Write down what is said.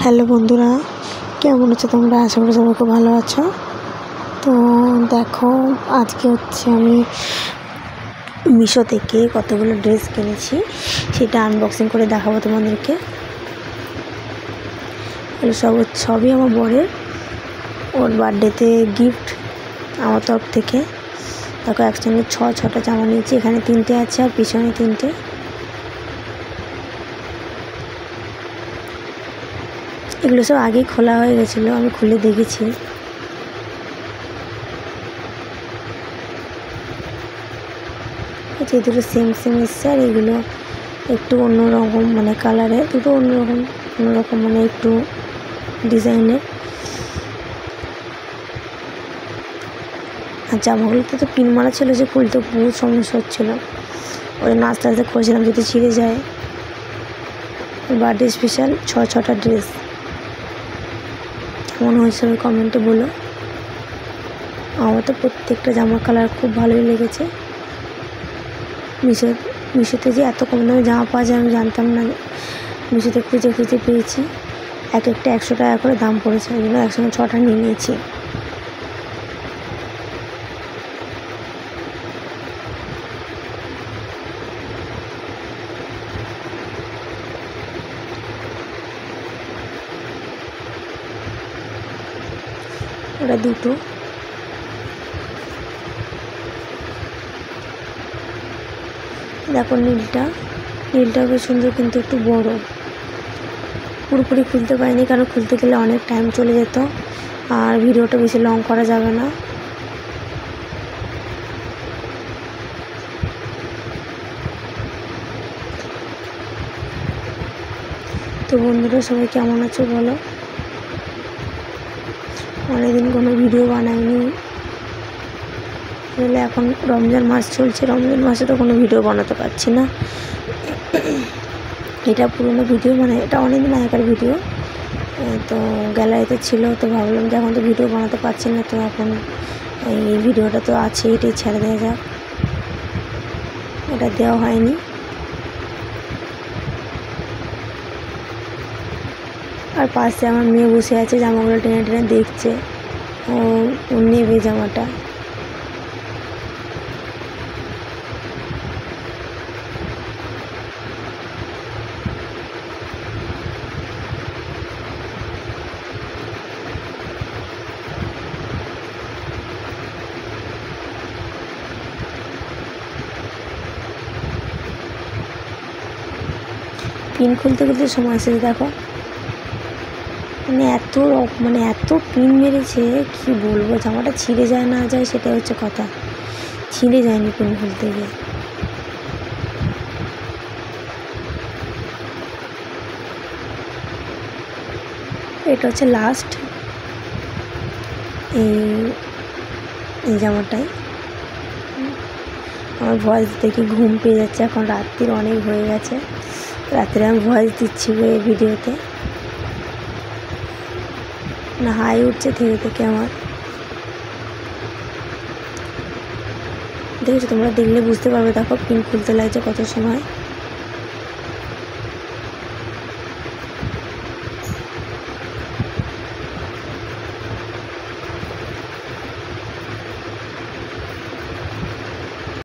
Hello বন্ধুরা, কেমন আছো তোমরা? আশা করি সবাই খুব ভালো আছো। তো দেখো, আজকে হচ্ছে আমি মিশো থেকে কতগুলো ড্রেস কিনেছি, সেটা আনবক্সিং করে দেখাবো তোমাদেরকে। এগুলো সবই আমার বরের, ওর বার্থডেতে গিফট আমার তরফ থেকে। দেখো, একসঙ্গে ছটা জামা নিয়েছি। এখানে 3টে আছে আর পিছনে 3টে। এগুলো সব আগেই খোলা হয়ে গেছিলো, আমি খুলে দেখেছি। এই দুটো সেম এসছে, আর এগুলো একটু অন্যরকম, মানে কালারে দুটো অন্যরকম মানে একটু ডিজাইনের। আর জামাগুলোতে তো পিন মারা ছিল, যে খুলতে বহুত সমস্যা হচ্ছিলো। ওই আস্তে আস্তে খুঁজছিলাম যদি ছিঁড়ে যায়। বার্থডে স্পেশাল ছটা ড্রেস। কেমন হয়েছে ওই কমেন্টে বলো। আমার তো প্রত্যেকটা জামার কালার খুব ভালোই লেগেছে। মিশোতে যে এত কম দামে জামা পাওয়া যায় আমি জানতাম না। মিশোতে খুঁজে পেয়েছি। একটা 100 টাকা করে দাম পড়েছে, ওই জন্য একসঙ্গে 6টা নিয়ে নিয়েছি। ওটা দুটো। দেখো, নীলটা বেশ সুন্দর, কিন্তু একটু বড়। পুরোপুরি খুলতে পারিনি, কারণ খুলতে গেলে অনেক টাইম চলে যেত, আর ভিডিওটা বেশি লং করা যাবে না। তো বন্ধুরা, সবাই কেমন আছো বলো। অনেকদিন কোনো ভিডিও বানাইনি, তাহলে এখন রমজান মাস চলছে, রমজান মাসে তো কোনো ভিডিও বানাতে পারছি না। এটা পুরোনো ভিডিও, মানে এটা অনেকদিন আগেকার ভিডিও। তো গ্যালারিতে ছিল, তো ভাবলাম যে এখন তো ভিডিও বানাতে পারছি না, তো এখন এই ভিডিওটা তো আছে, এটাই ছেড়ে দেওয়া যাক। এটা দেওয়া হয়নি। আর পাশে আমার মেয়ে বসে আছে, জামাগুলো টেনে দেখছে, ও নেবে জামাটা। পিন খুলতে সময় এসেছে। দেখো, এত পিন মেরেছে, কি বলবো। জামাটা ছিঁড়ে যায় না যায় সেটাই হচ্ছে কথা, ছিঁড়ে যায়নি পিন খুলতে গিয়ে। এটা হচ্ছে লাস্ট এই জামাটাই। আমার ভয়েস দেখে ঘুম পেয়ে যাচ্ছে, এখন রাত্রির অনেক হয়ে গেছে। রাত্রে আমি ভয়েস দিচ্ছি ভিডিওতে, না হাই উঠছে থেকে আমার। দেখেছো তোমরা, দেখলে বুঝতে পারবে। দেখো, পিন খুলতে লাগছে কত সময়।